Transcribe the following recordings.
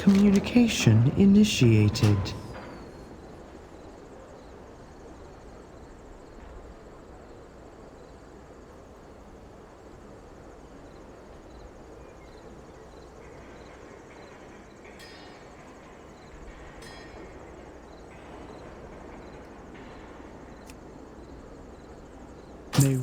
Communication initiated. May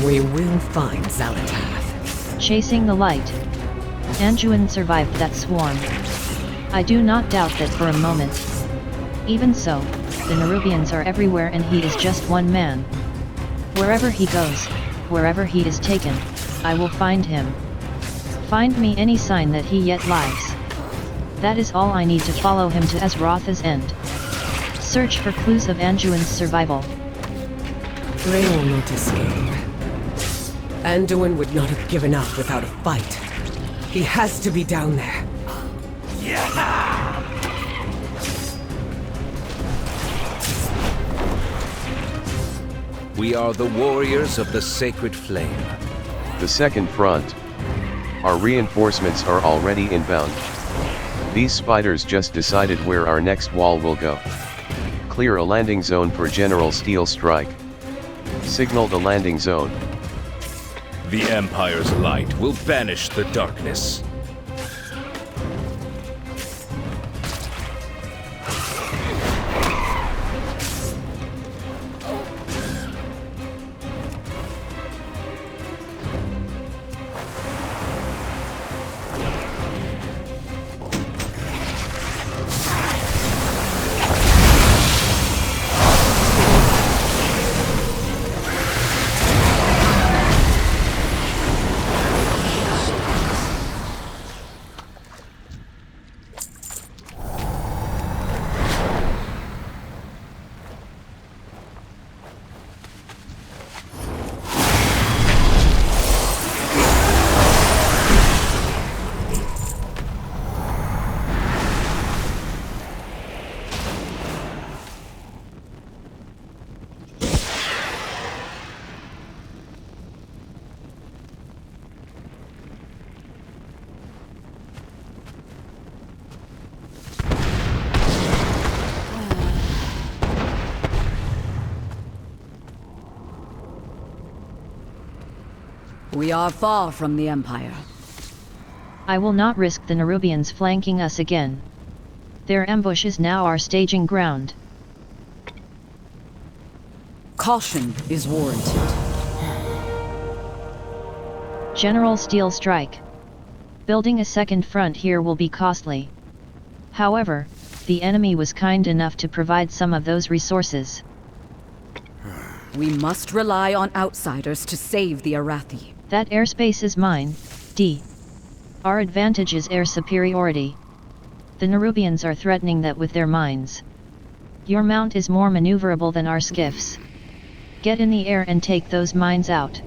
We will find Zalatath. Chasing the light. Anjuan survived that swarm. I do not doubt that for a moment. Even so, The Nerubians are everywhere and he is just one man. Wherever he goes, wherever he is taken, I will find him. Find me any sign that he yet lives. That is all I need to follow him to Azrotha's end. Search for clues of Anduin's survival. They will not escape. Anduin would not have given up without a fight. He has to be down there. We are the warriors of the sacred flame. The second front. Our reinforcements are already inbound. These spiders just decided where our next wall will go. Clear a landing zone for General Steel Strike. Signal the landing zone. The Empire's light will banish the darkness. We are far from the Empire. I will not risk the Nerubians flanking us again. Their ambush is now our staging ground. Caution is warranted. General Steel Strike. Building a second front here will be costly. However, the enemy was kind enough to provide some of those resources. We must rely on outsiders to save the Arathi. That airspace is mine, D. Our advantage is air superiority. The Nerubians are threatening that with their mines. Your mount is more maneuverable than our skiffs. Get in the air and take those mines out.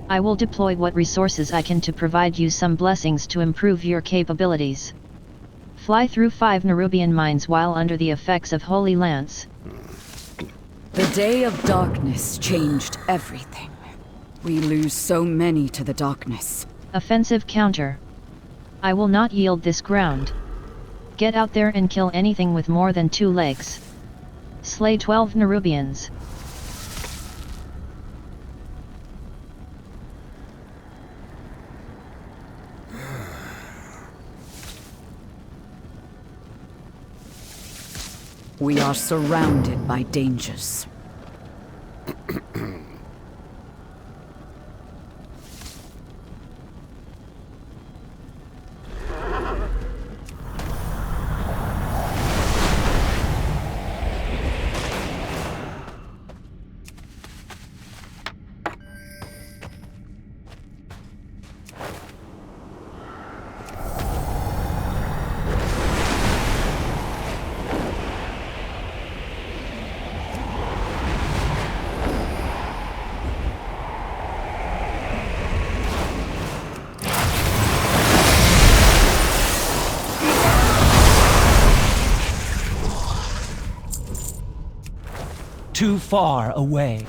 I will deploy what resources I can to provide you some blessings to improve your capabilities. Fly through 5 Nerubian mines while under the effects of Holy Lance. The Day of Darkness changed everything. We lose so many to the darkness. Offensive counter. I will not yield this ground. Get out there and kill anything with more than 2 legs. Slay 12 Nerubians. We are surrounded by dangers. Too far away.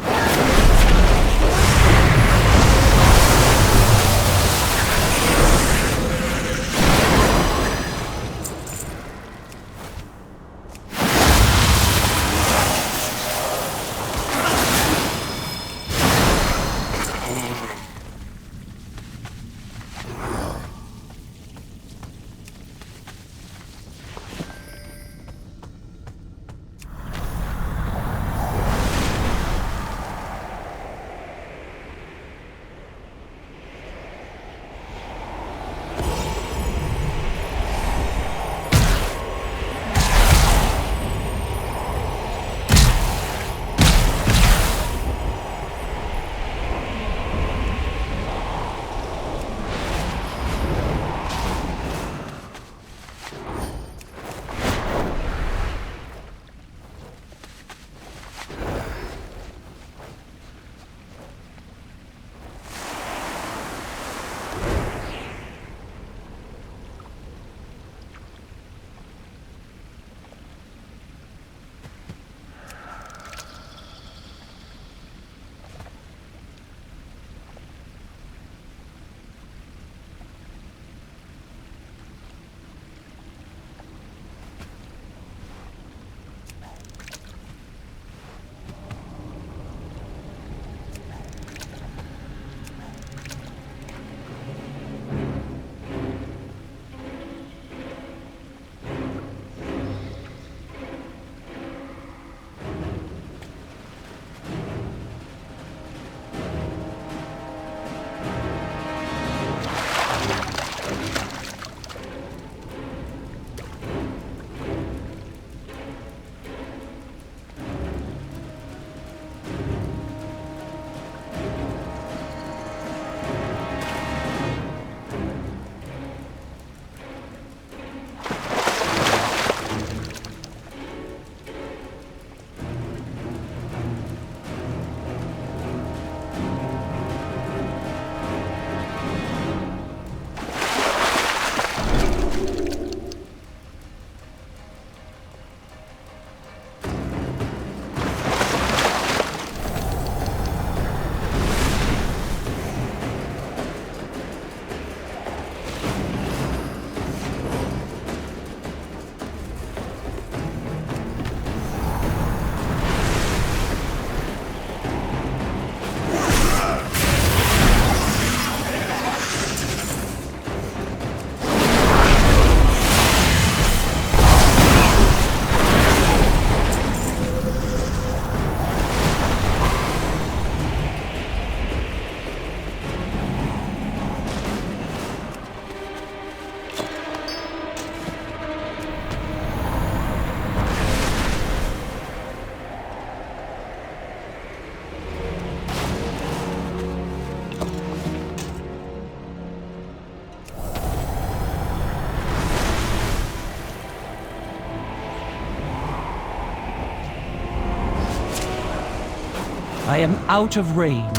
I am out of range.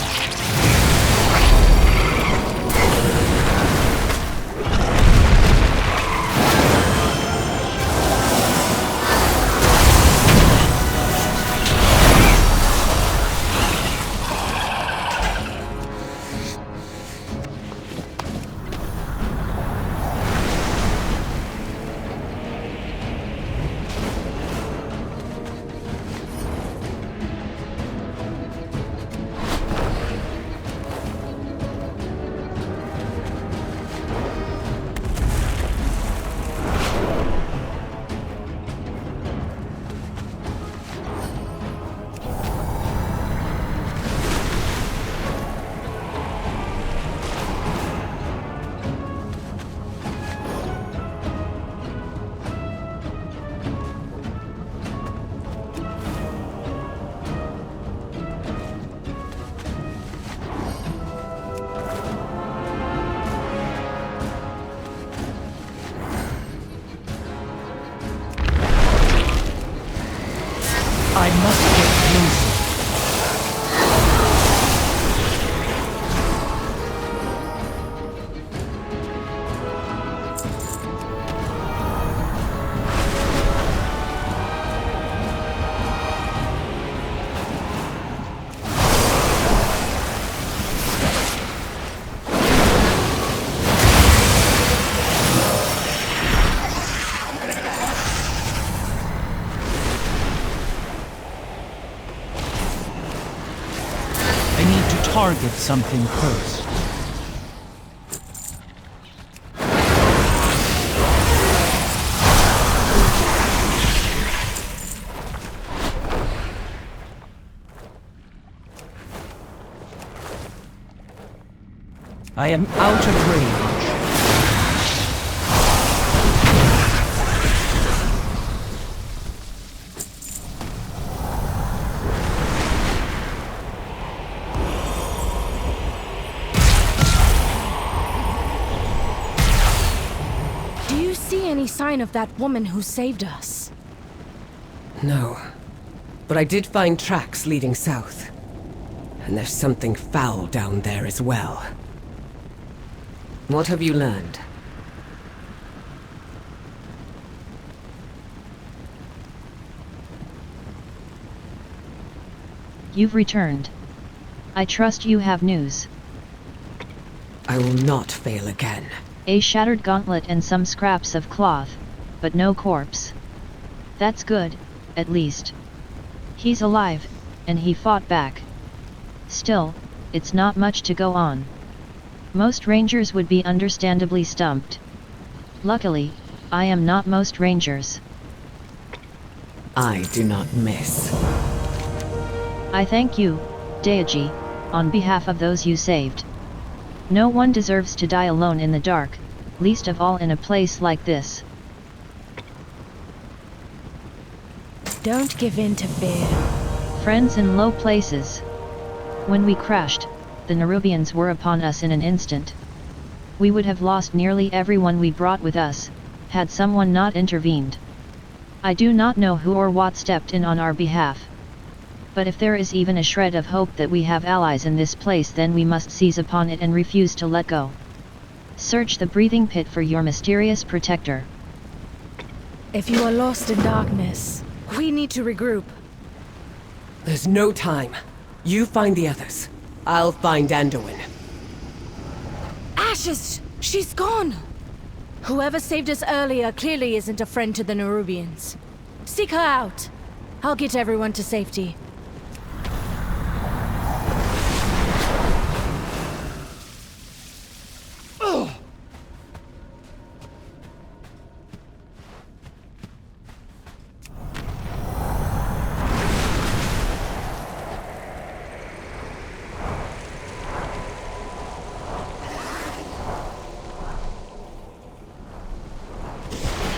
I must get closer. I need to target something first. I am out of range. Do you see any sign of that woman who saved us? No. But I did find tracks leading south. And there's something foul down there as well. What have you learned? You've returned. I trust you have news. I will not fail again. A shattered gauntlet and some scraps of cloth, but no corpse. That's good, at least. He's alive, and he fought back. Still, it's not much to go on. Most rangers would be understandably stumped. Luckily, I am not most rangers. I do not miss. I thank you, Deiaji, on behalf of those you saved. No one deserves to die alone in the dark, least of all in a place like this. Don't give in to fear. Friends in low places. When we crashed, the Nerubians were upon us in an instant. We would have lost nearly everyone we brought with us, had someone not intervened. I do not know who or what stepped in on our behalf. But if there is even a shred of hope that we have allies in this place, then we must seize upon it and refuse to let go. Search the breathing pit for your mysterious protector. If you are lost in darkness, we need to regroup. There's no time. You find the others. I'll find Anduin. Ashes! She's gone! Whoever saved us earlier clearly isn't a friend to the Nerubians. Seek her out. I'll get everyone to safety.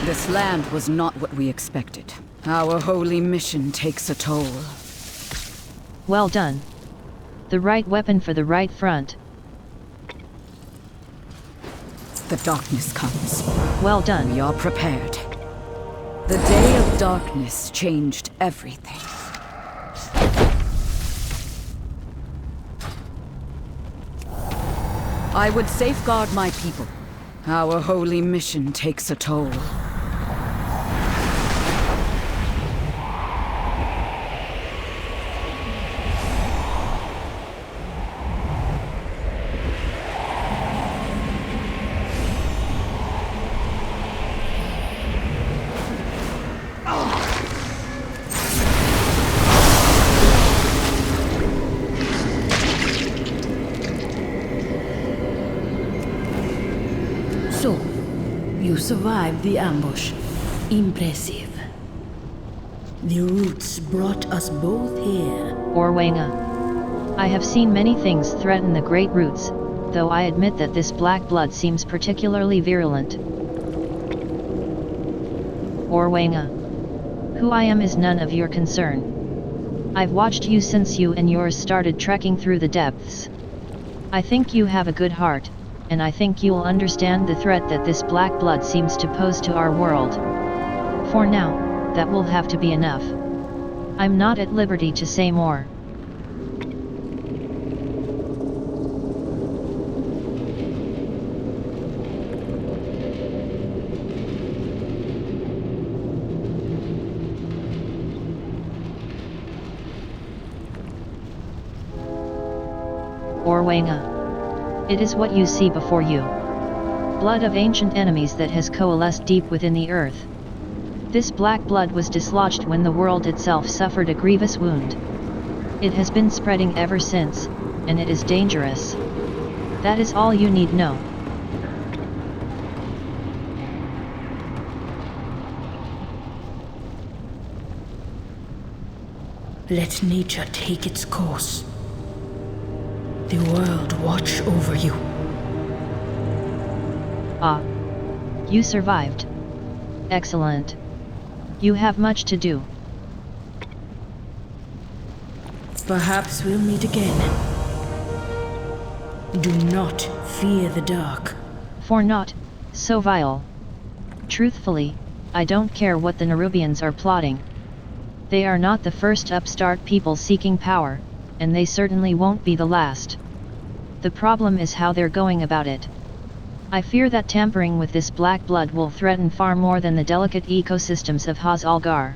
This land was not what we expected. Our holy mission takes a toll. Well done. The right weapon for the right front. The darkness comes. Well done. We are prepared. The day of darkness changed everything. I would safeguard my people. Our holy mission takes a toll. So, you survived the ambush. Impressive. The roots brought us both here. Orwenga. I have seen many things threaten the Great Roots, though I admit that this black blood seems particularly virulent. Orwenga. Who I am is none of your concern. I've watched you since you and yours started trekking through the depths. I think you have a good heart, and I think you'll understand the threat that this black blood seems to pose to our world. For now, that will have to be enough. I'm not at liberty to say more. Orwenga. It is what you see before you. Blood of ancient enemies that has coalesced deep within the earth. This black blood was dislodged when the world itself suffered a grievous wound. It has been spreading ever since, and it is dangerous. That is all you need know. Let nature take its course. The world watch over you. Ah. You survived. Excellent. You have much to do. Perhaps we'll meet again. Do not fear the dark. For naught, so vile. Truthfully, I don't care what the Nerubians are plotting. They are not the first upstart people seeking power, and they certainly won't be the last. The problem is how they're going about it. I fear that tampering with this black blood will threaten far more than the delicate ecosystems of Haz Algar.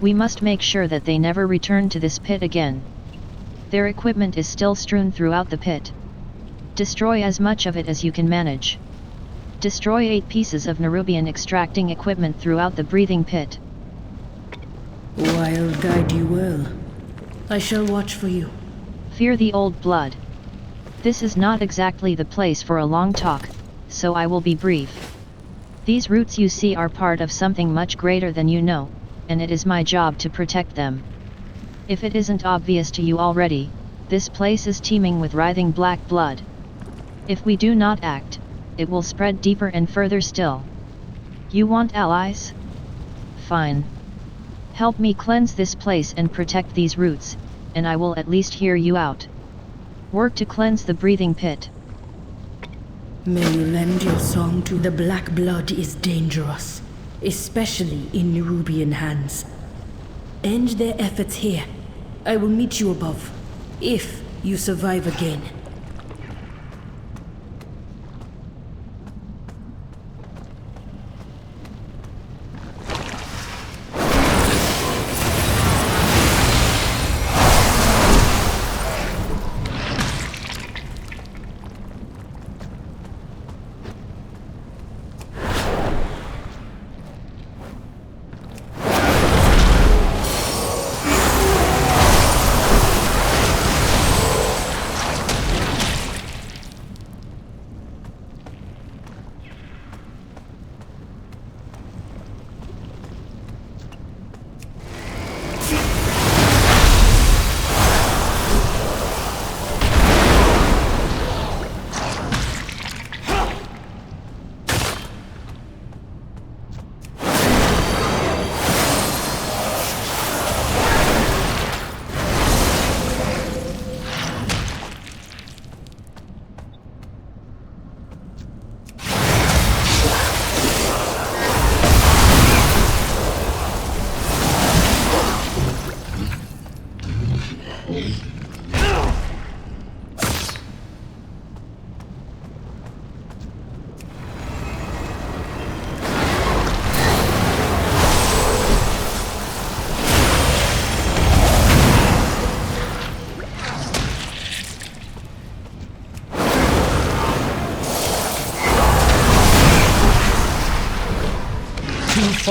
We must make sure that they never return to this pit again. Their equipment is still strewn throughout the pit. Destroy as much of it as you can manage. Destroy 8 pieces of Nerubian extracting equipment throughout the breathing pit. I'll guide you well. I shall watch for you. Fear the old blood. This is not exactly the place for a long talk, so I will be brief. These roots you see are part of something much greater than you know, and it is my job to protect them. If it isn't obvious to you already, this place is teeming with writhing black blood. If we do not act, it will spread deeper and further still. You want allies? Fine. Help me cleanse this place and protect these roots, and I will at least hear you out. Work to cleanse the breathing pit. May you lend your song to the black blood is dangerous, especially in Nerubian hands. End their efforts here. I will meet you above, if you survive again.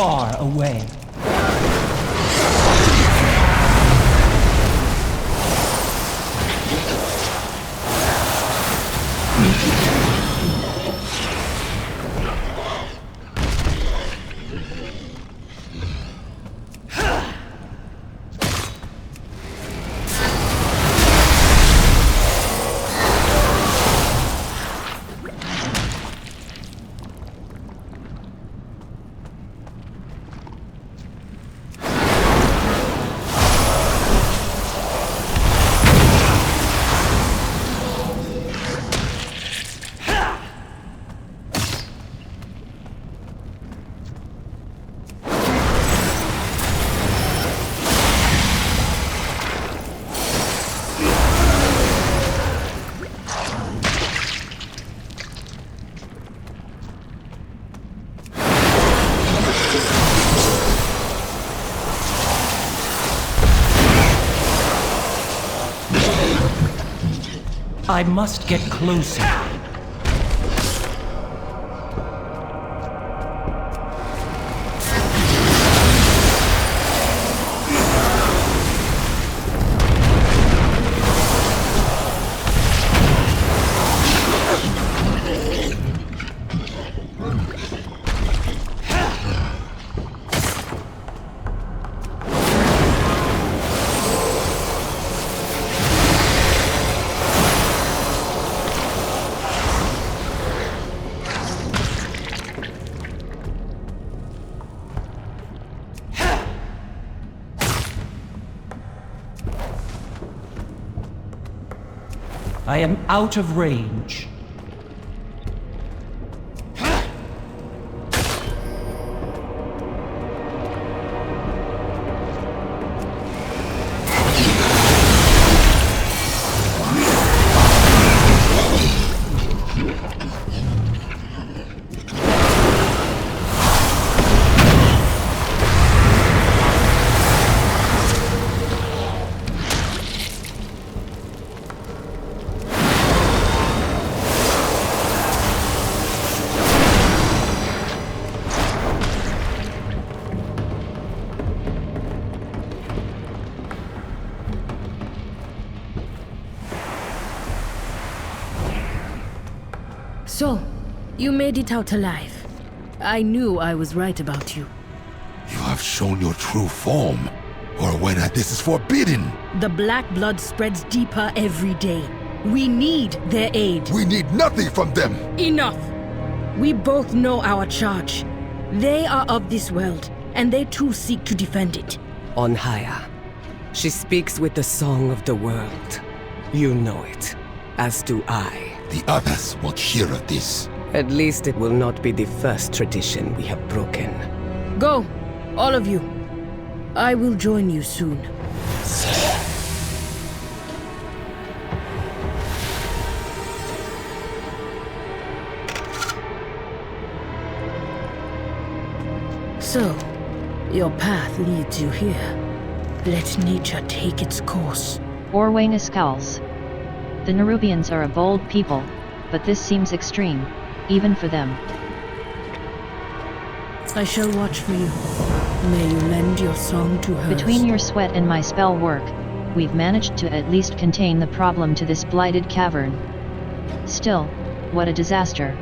far away. I must get closer. I am out of range. So, you made it out alive. I knew I was right about you. You have shown your true form. Or when this is forbidden. The black blood spreads deeper every day. We need their aid. We need nothing from them. Enough! We both know our charge. They are of this world, and they too seek to defend it. On higher. She speaks with the song of the world. You know it, as do I. The others won't hear of this. At least it will not be the first tradition we have broken. Go, all of you. I will join you soon. So, your path leads you here. Let nature take its course. Orwayne scowls. The Nerubians are a bold people, but this seems extreme, even for them. I shall watch for you. May you lend your song to hers. Between your sweat and my spell work, we've managed to at least contain the problem to this blighted cavern. Still, what a disaster.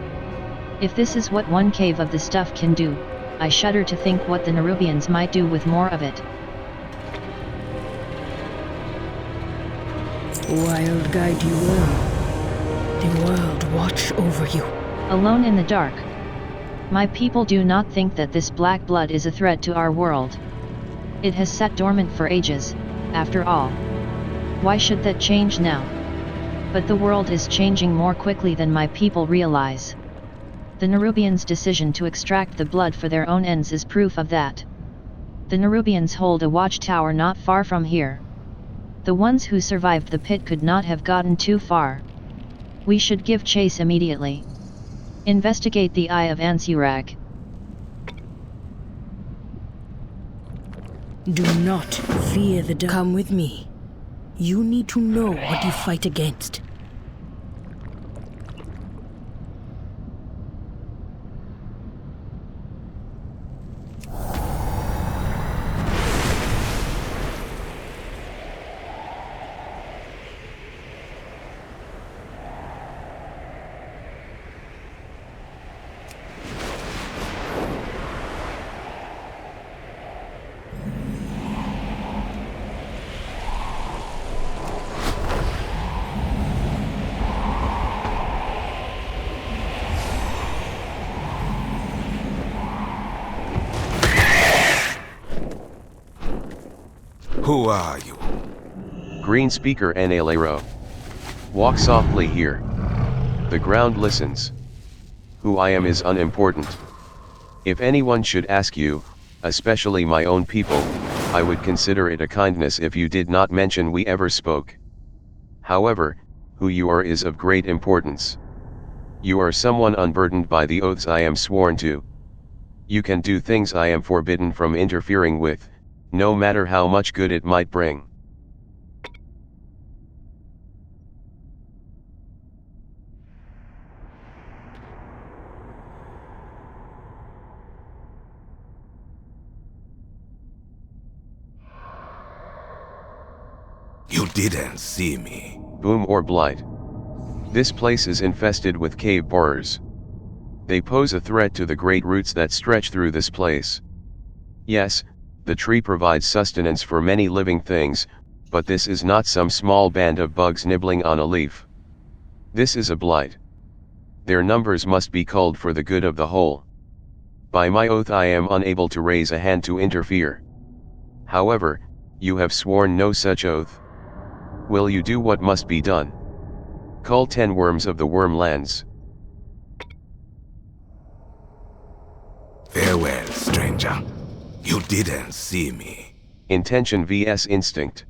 If this is what one cave of the stuff can do, I shudder to think what the Nerubians might do with more of it. Wild guide you will. The world watch over you. Alone in the dark. My people do not think that this black blood is a threat to our world. It has sat dormant for ages, after all. Why should that change now? But the world is changing more quickly than my people realize. The Nerubians' decision to extract the blood for their own ends is proof of that. The Nerubians hold a watchtower not far from here. The ones who survived the pit could not have gotten too far. We should give chase immediately. Investigate the Eye of Ansurag. Do not fear the dark. Come with me. You need to know what you fight against. Who are you? Green speaker Enalero. Walk softly here. The ground listens. Who I am is unimportant. If anyone should ask you, especially my own people, I would consider it a kindness if you did not mention we ever spoke. However, who you are is of great importance. You are someone unburdened by the oaths I am sworn to. You can do things I am forbidden from interfering with, no matter how much good it might bring. You didn't see me. Boom or blight. This place is infested with cave borers. They pose a threat to the great roots that stretch through this place. Yes, the tree provides sustenance for many living things, but this is not some small band of bugs nibbling on a leaf. This is a blight. Their numbers must be culled for the good of the whole. By my oath I am unable to raise a hand to interfere. However, you have sworn no such oath. Will you do what must be done? Cull 10 worms of the wormlands. Farewell, stranger. You didn't see me. Intention vs instinct.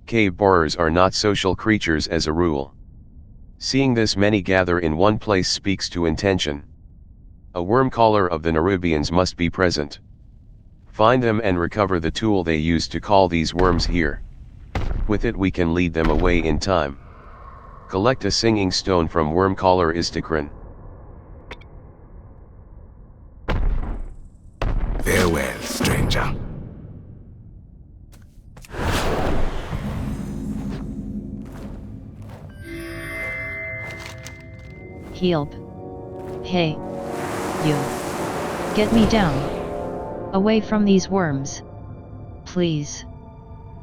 Cave borers are not social creatures as a rule. Seeing this many gather in one place speaks to intention. A worm caller of the Nerubians must be present. Find them and recover the tool they use to call these worms here. With it we can lead them away in time. Collect a singing stone from worm caller Istikran. Farewell, stranger. Healb. Hey. You. Get me down. Away from these worms. Please.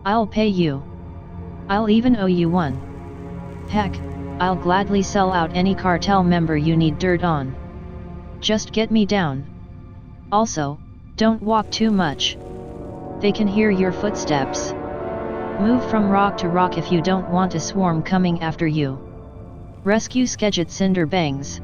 I'll pay you. I'll even owe you one. Heck, I'll gladly sell out any cartel member you need dirt on. Just get me down. Also, don't walk too much. They can hear your footsteps. Move from rock to rock if you don't want a swarm coming after you. Rescue Skegit Cinder Bangs.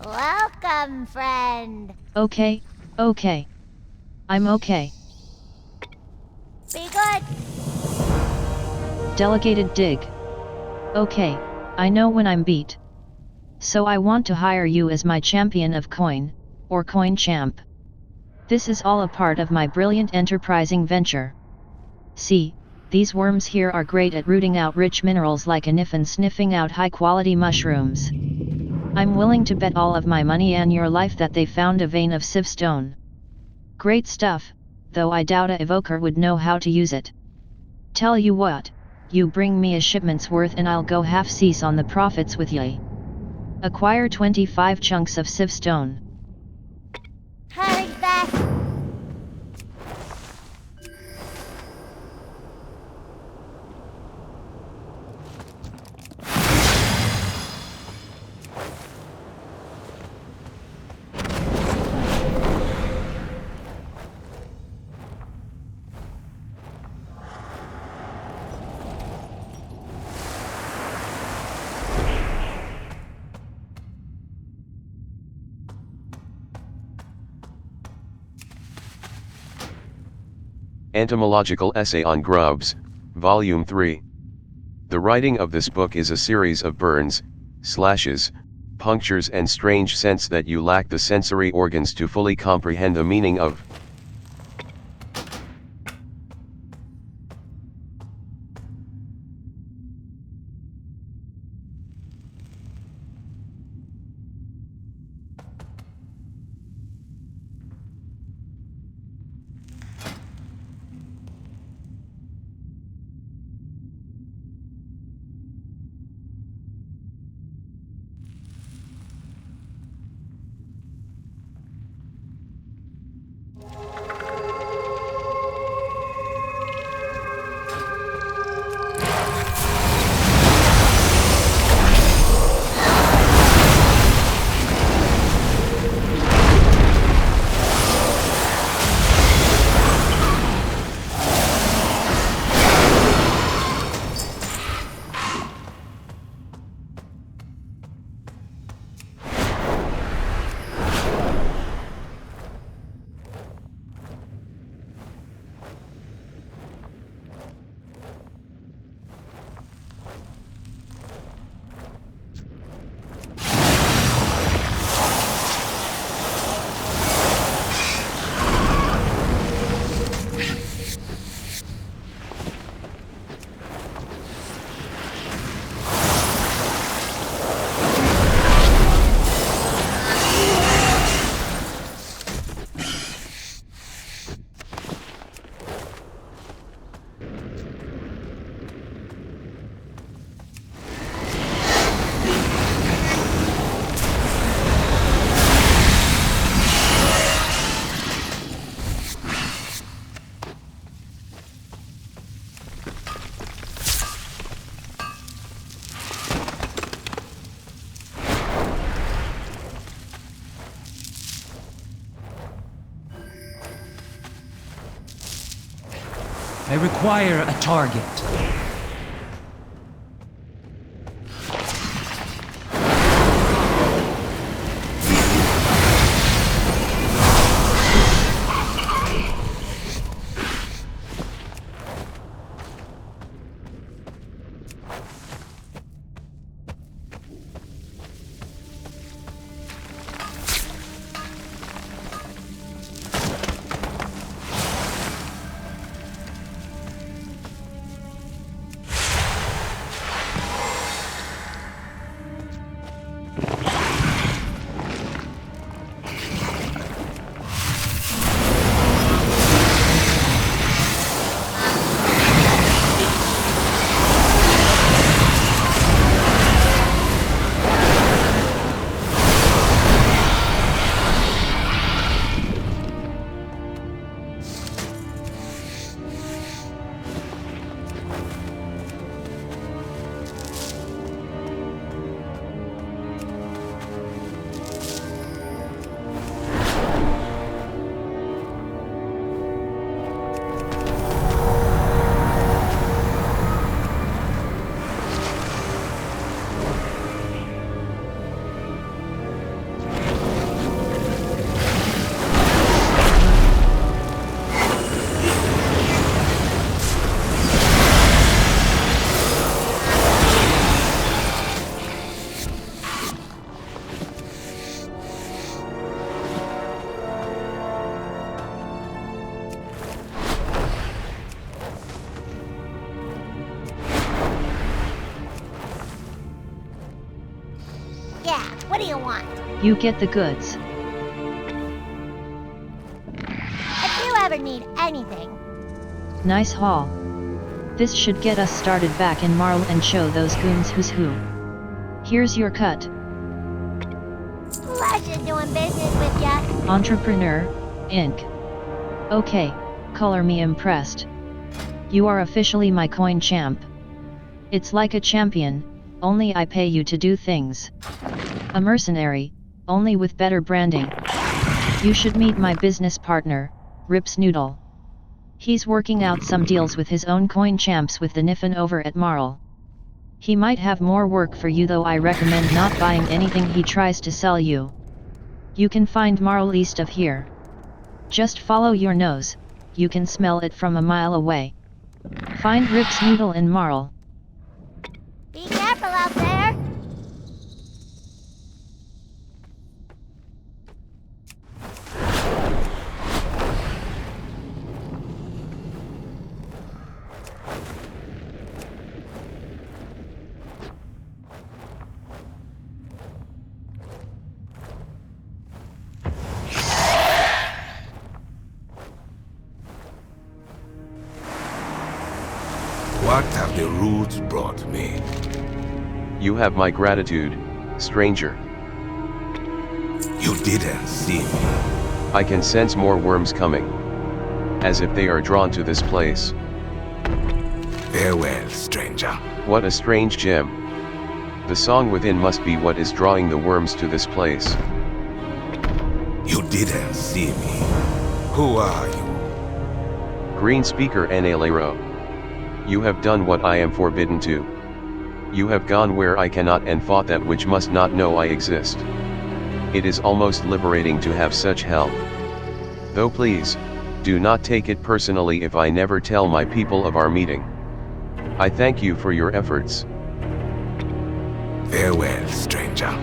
Welcome, friend. Okay, okay. I'm okay. Be good. Delegated dig. Okay, I know when I'm beat. So I want to hire you as my champion of coin, or coin champ. This is all a part of my brilliant enterprising venture. See, these worms here are great at rooting out rich minerals like anif and sniffing out high-quality mushrooms. I'm willing to bet all of my money and your life that they found a vein of sieve stone. Great stuff, though I doubt a evoker would know how to use it. Tell you what, you bring me a shipment's worth and I'll go half-cease on the profits with ye. Acquire 25 chunks of sieve stone. Hurry back! Entomological Essay on Grubs, Volume 3. The writing of this book is a series of burns, slashes, punctures and strange scents that you lack the sensory organs to fully comprehend the meaning of. I require a target. What do you want? You get the goods. ever need anything. Nice haul. This should get us started back in Marl and show those goons who's who. Here's your cut. Pleasure doing business with ya. Entrepreneur, Inc. Okay, color me impressed. You are officially my coin champ. It's like a champion, only I pay you to do things. A mercenary, only with better branding. You should meet my business partner, Rips Noodle. He's working out some deals with his own coin champs with the Niffin over at Marl. He might have more work for you, though I recommend not buying anything he tries to sell you. You can find Marl east of here. Just follow your nose, you can smell it from a mile away. Find Rips Noodle in Marl. Be careful out there. What have the roots brought me? You have my gratitude, stranger. You didn't see me. I can sense more worms coming. As if they are drawn to this place. Farewell, stranger. What a strange gem. The song within must be what is drawing the worms to this place. You didn't see me. Who are you? Green Speaker Nalero. You have done what I am forbidden to. You have gone where I cannot and fought that which must not know I exist. It is almost liberating to have such help. Though please, do not take it personally if I never tell my people of our meeting. I thank you for your efforts. Farewell, stranger.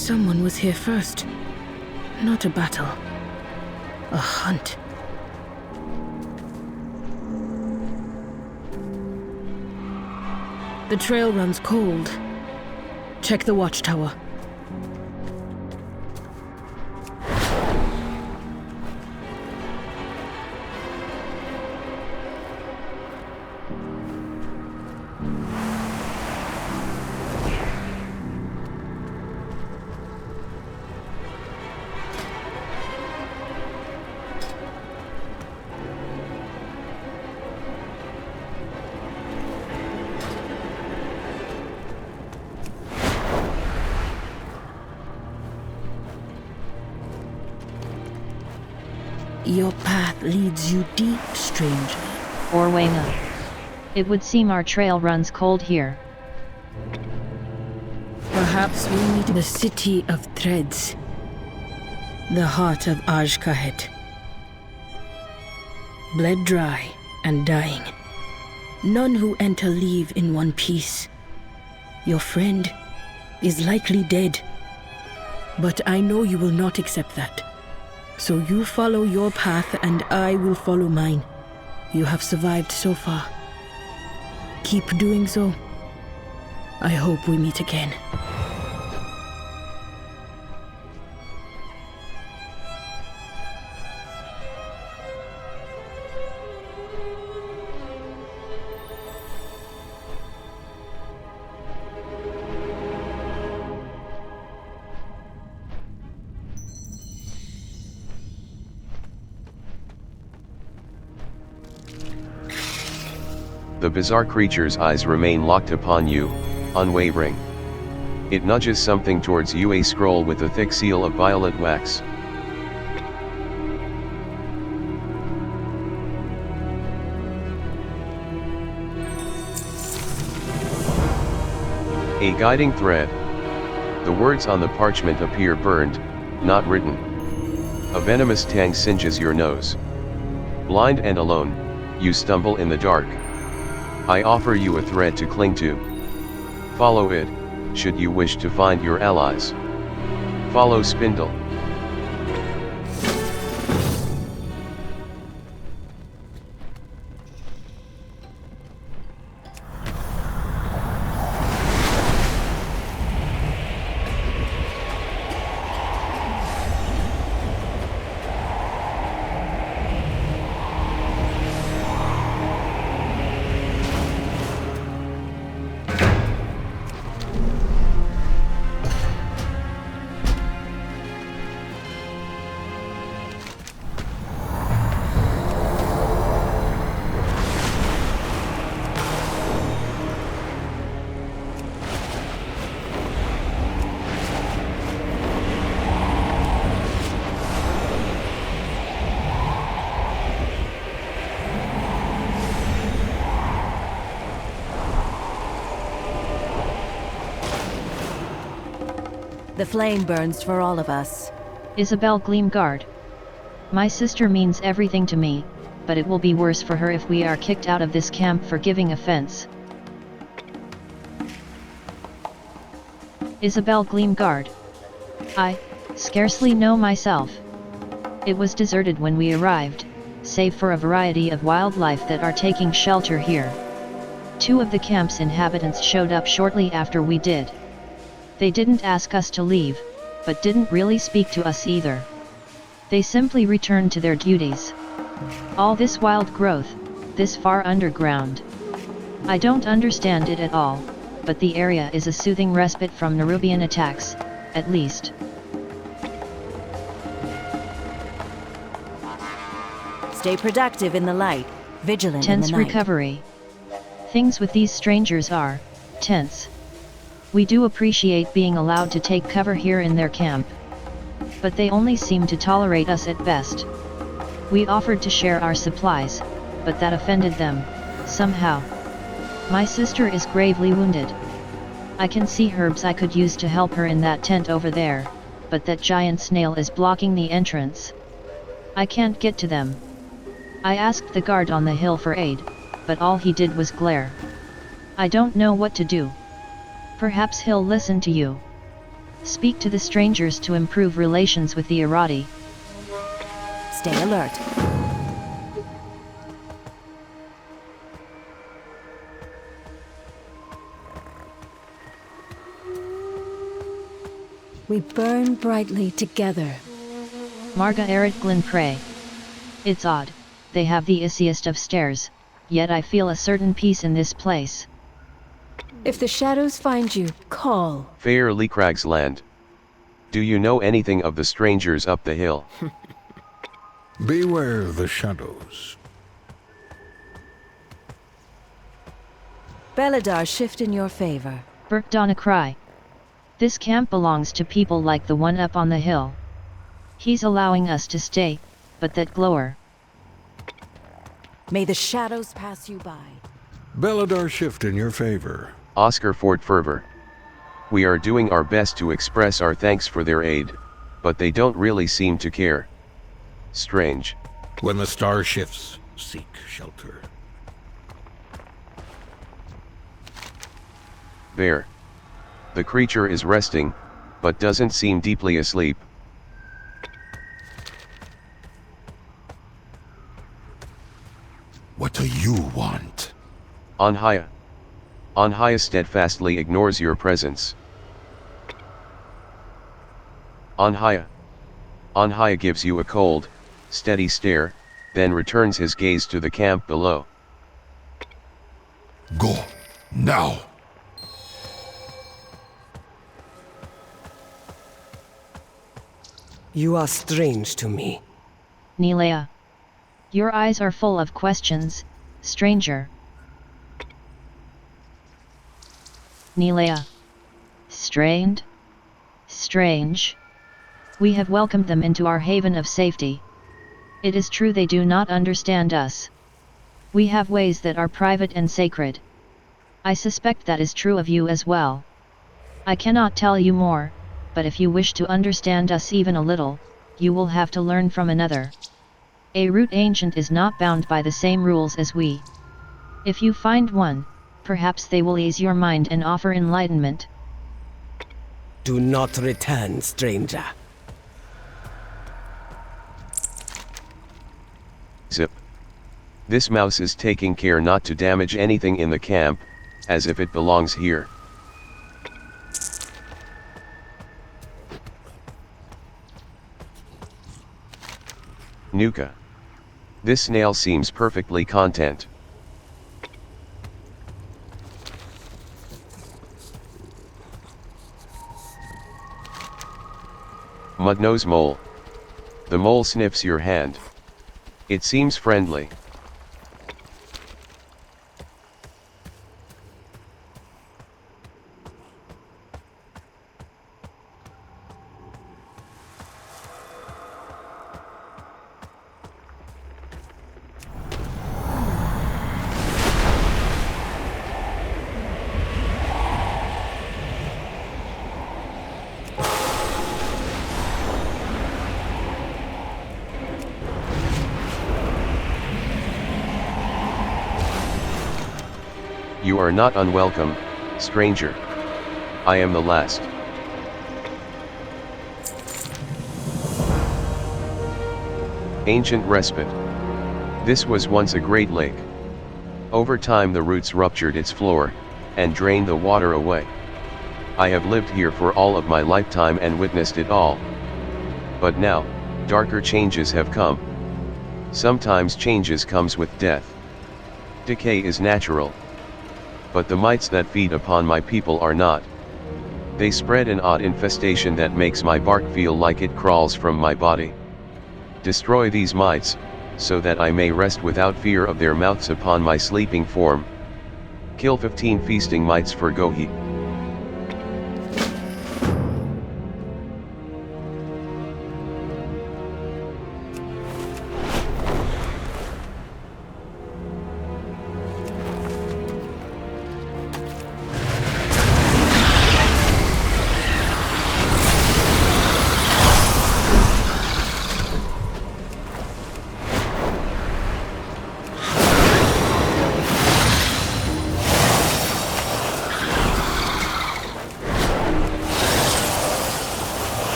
Someone was here first. Not a battle. A hunt. The trail runs cold. Check the watchtower. Your path leads you deep, stranger. Orwenga. It would seem our trail runs cold here. Perhaps we meet the City of Threads. The heart of Ajkahet. Bled dry and dying. None who enter leave in one piece. Your friend is likely dead. But I know you will not accept that. So you follow your path and I will follow mine. You have survived so far. Keep doing so. I hope we meet again. The bizarre creature's eyes remain locked upon you, unwavering. It nudges something towards you, a scroll with a thick seal of violet wax. A guiding thread. The words on the parchment appear burned, not written. A venomous tang singes your nose. Blind and alone, you stumble in the dark. I offer you a thread to cling to. Follow it, should you wish to find your allies. Follow Spindle. The flame burns for all of us. Isabel Gleamguard. My sister means everything to me, but it will be worse for her if we are kicked out of this camp for giving offense. Isabel Gleamguard. I scarcely know myself. It was deserted when we arrived, save for a variety of wildlife that are taking shelter here. 2 of the camp's inhabitants showed up shortly after we did. They didn't ask us to leave, but didn't really speak to us either. They simply returned to their duties. All this wild growth, this far underground. I don't understand it at all, but the area is a soothing respite from Nerubian attacks, at least. Stay productive in the light, vigilant Tense in the night. recovery. Things with these strangers are tense. We do appreciate being allowed to take cover here in their camp. But they only seem to tolerate us at best. We offered to share our supplies, but that offended them, somehow. My sister is gravely wounded. I can see herbs I could use to help her in that tent over there, but that giant snail is blocking the entrance. I can't get to them. I asked the guard on the hill for aid, but all he did was glare. I don't know what to do. Perhaps he'll listen to you. Speak to the strangers to improve relations with the Irati. Stay alert. We burn brightly together. Marga Erit Glyn Prey. It's odd, they have the easiest of stairs, yet I feel a certain peace in this place. If the shadows find you, call. Fair Leecrag's land. Do you know anything of the strangers up the hill? Beware the shadows. Beladar shift in your favor. Burkdonna cry. This camp belongs to people like the one up on the hill. He's allowing us to stay, but that glower. May the shadows pass you by. Beladar shift in your favor. Oscar Fort Fervor. We are doing our best to express our thanks for their aid, but they don't really seem to care. Strange. When the star shifts, seek shelter. Bear. The creature is resting, but doesn't seem deeply asleep. What do you want? Anhaya. Anhaya steadfastly ignores your presence. Anhaya. Anhaya gives you a cold, steady stare, then returns his gaze to the camp below. Go, now! You are strange to me. Nilea. Your eyes are full of questions, stranger. Nilea. Strained? Strange? We have welcomed them into our haven of safety. It is true they do not understand us. We have ways that are private and sacred. I suspect that is true of you as well. I cannot tell you more, but if you wish to understand us even a little, you will have to learn from another. A root ancient is not bound by the same rules as we. If you find one, perhaps they will ease your mind and offer enlightenment. Do not return, stranger. Zip. This mouse is taking care not to damage anything in the camp, as if it belongs here. Nuka. This snail seems perfectly content. Mudnose Mole. The mole sniffs your hand. It seems friendly. You are not unwelcome, stranger. I am the last. Ancient respite. This was once a great lake. Over time the roots ruptured its floor, and drained the water away. I have lived here for all of my lifetime and witnessed it all. But now, darker changes have come. Sometimes changes comes with death. Decay is natural. But the mites that feed upon my people are not. They spread an odd infestation that makes my bark feel like it crawls from my body. Destroy these mites, so that I may rest without fear of their mouths upon my sleeping form. Kill 15 feasting mites for Gohi.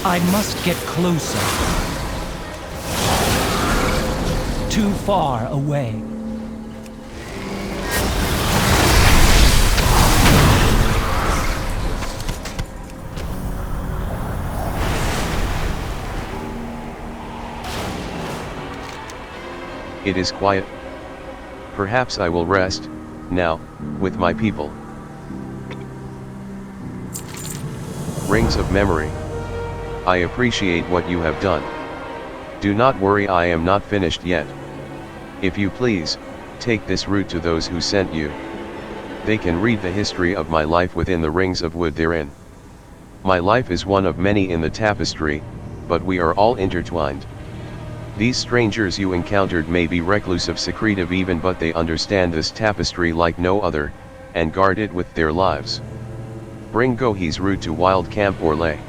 I must get closer. Too far away. It is quiet. Perhaps I will rest, now, with my people. Rings of Memory. I appreciate what you have done. Do not worry, I am not finished yet. If you please, take this route to those who sent you. They can read the history of my life within the rings of wood therein. My life is one of many in the tapestry, but we are all intertwined. These strangers you encountered may be reclusive, secretive even, but they understand this tapestry like no other, and guard it with their lives. Bring Gohi's route to Wild Camp Orlais.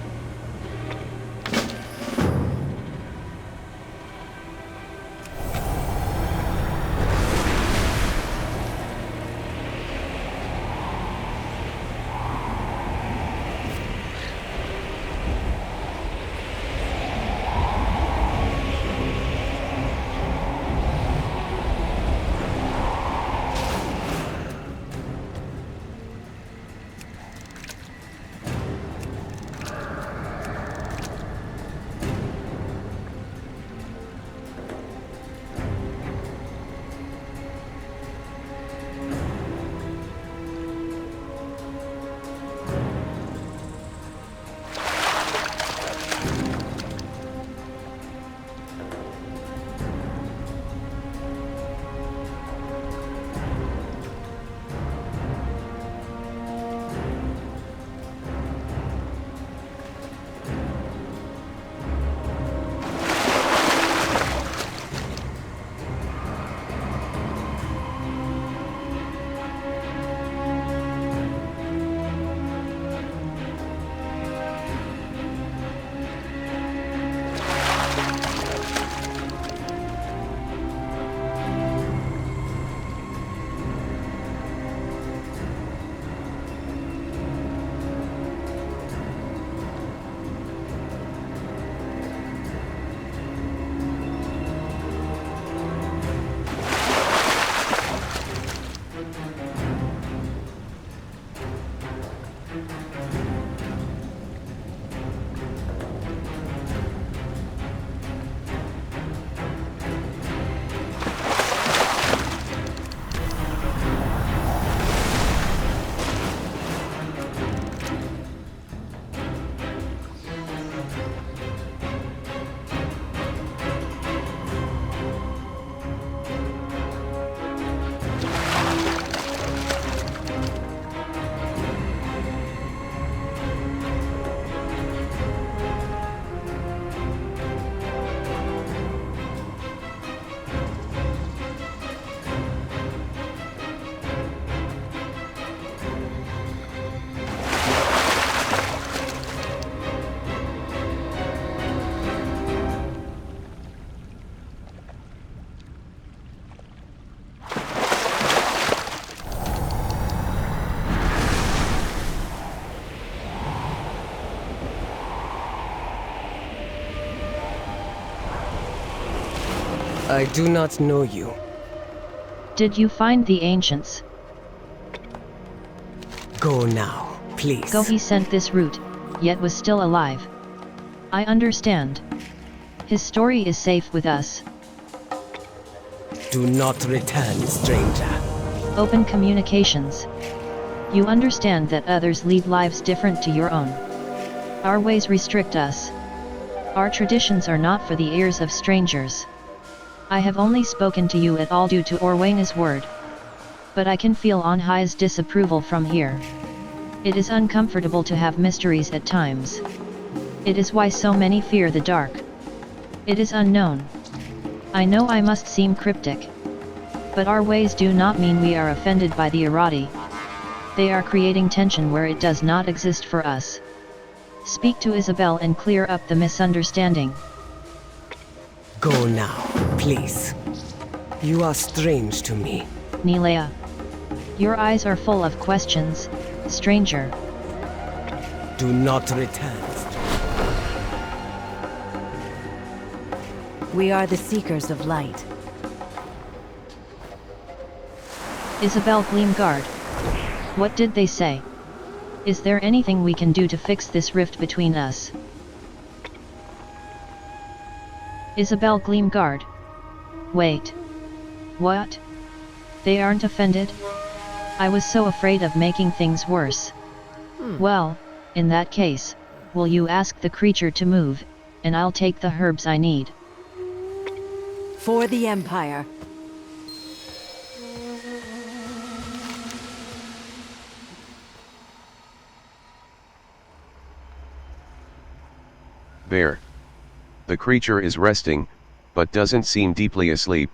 I do not know you. Did you find the ancients? Go now, please. Gohi sent this route, yet was still alive. I understand. His story is safe with us. Do not return, stranger. Open communications. You understand that others lead lives different to your own. Our ways restrict us. Our traditions are not for the ears of strangers. I have only spoken to you at all due to Orwaina's word. But I can feel on high's disapproval from here. It is uncomfortable to have mysteries at times. It is why so many fear the dark. It is unknown. I know I must seem cryptic. But our ways do not mean we are offended by the Irati. They are creating tension where it does not exist for us. Speak to Isabel and clear up the misunderstanding. Go now, please. You are strange to me. Nilea. Your eyes are full of questions, stranger. Do not return. We are the Seekers of Light. Isabel Gleamguard. What did they say? Is there anything we can do to fix this rift between us? Isabel Gleamguard. Wait. What? They aren't offended? I was so afraid of making things worse. Well, in that case, will you ask the creature to move, and I'll take the herbs I need. For the Empire. Bear. The creature is resting, but doesn't seem deeply asleep.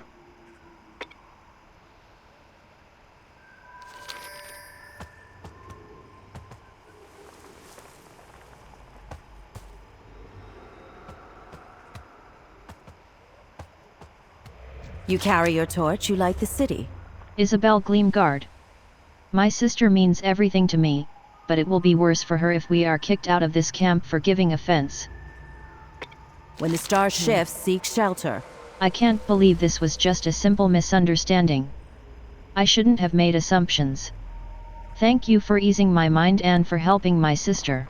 You carry your torch, you light the city. Isabel Gleamguard. My sister means everything to me, but it will be worse for her if we are kicked out of this camp for giving offense. When the star shifts, seek shelter. I can't believe this was just a simple misunderstanding. I shouldn't have made assumptions. Thank you for easing my mind and for helping my sister.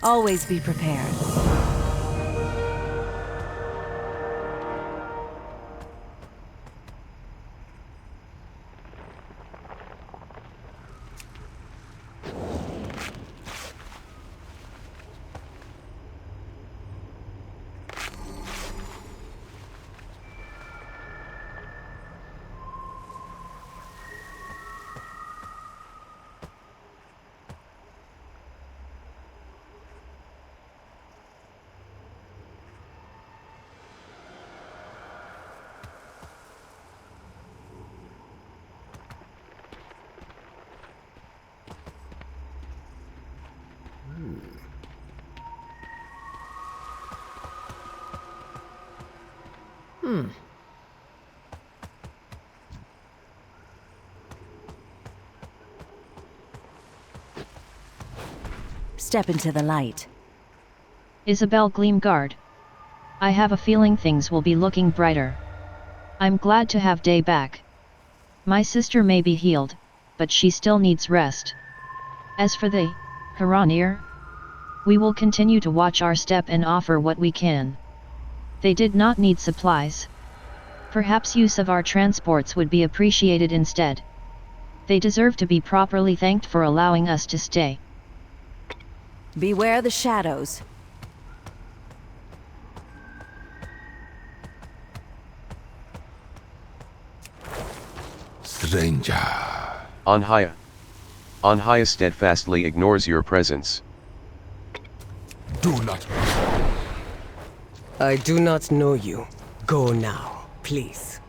Always be prepared. Step into the light. Isabel Gleamguard. I have a feeling things will be looking brighter. I'm glad to have Day back. My sister may be healed, but she still needs rest. As for the Haranir, we will continue to watch our step and offer what we can. They did not need supplies. Perhaps use of our transports would be appreciated instead. They deserve to be properly thanked for allowing us to stay. Beware the shadows. Stranger. Anhaya steadfastly ignores your presence. Do not. I do not know you. Go now, please.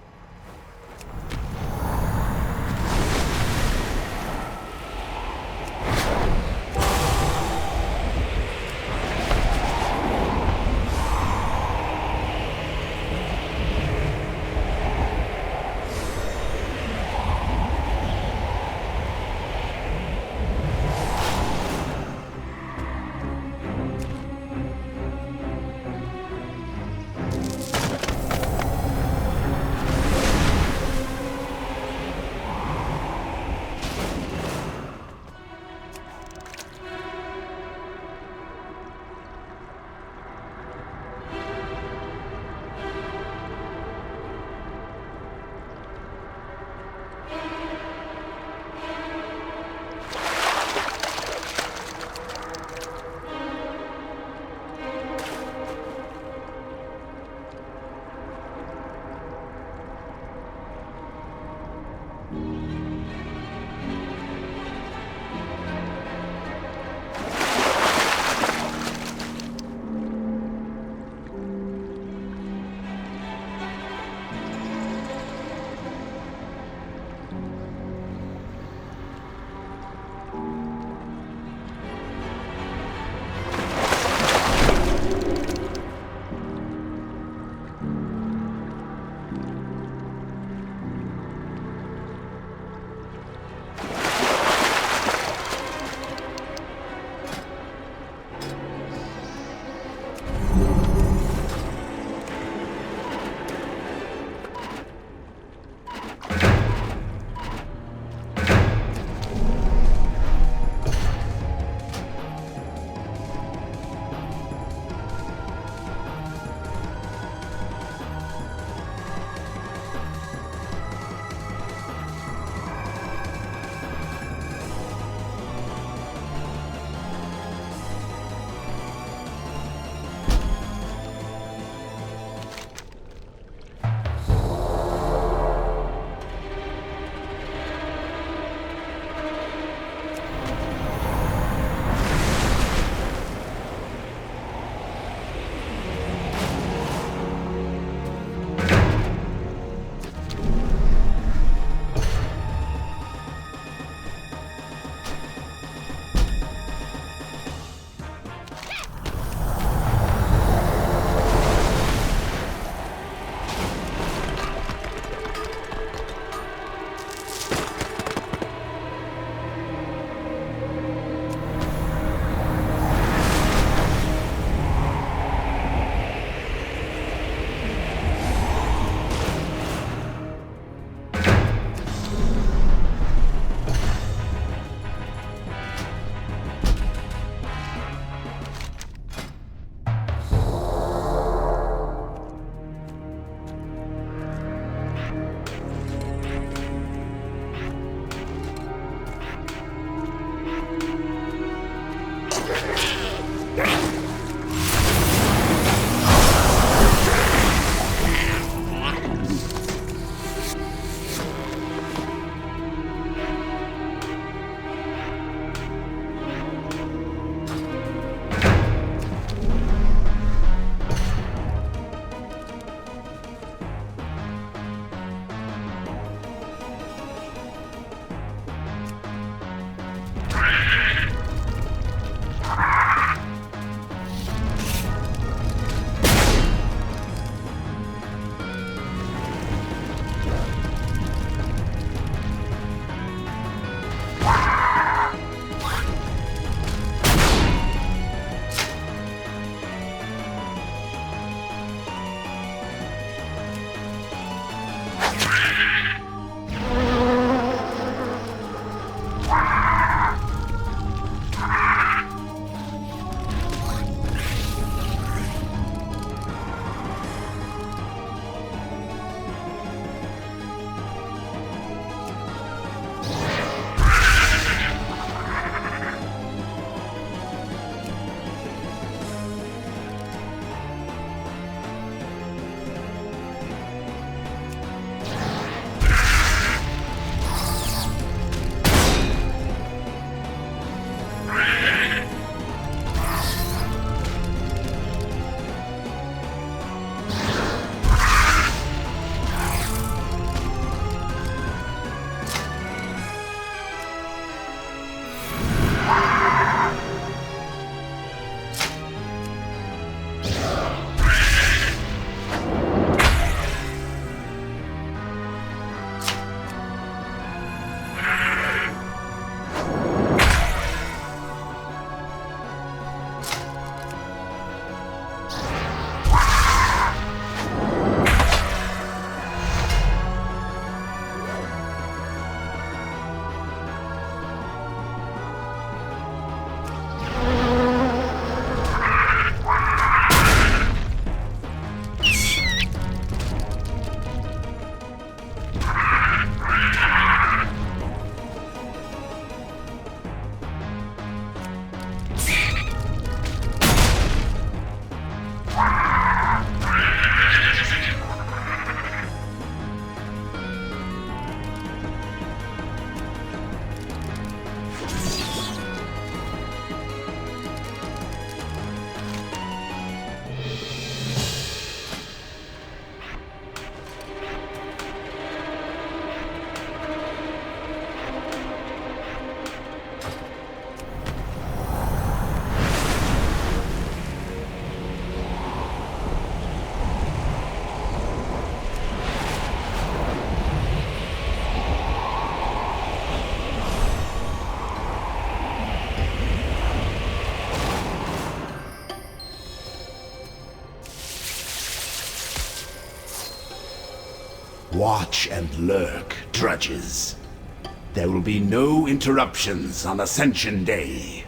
watch and lurk, drudges. There will be no interruptions on Ascension Day.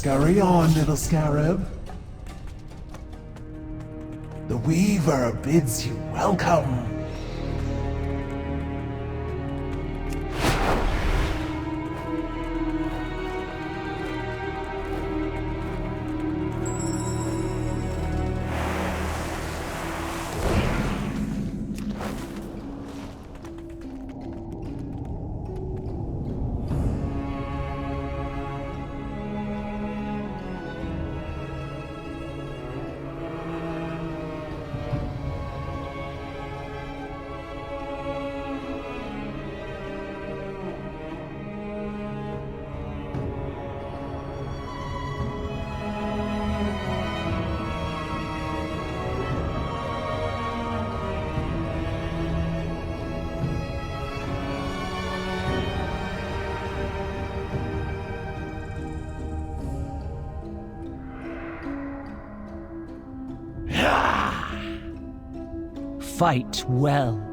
Scurry on, little scarab. The Weaver bids you welcome. Fight well.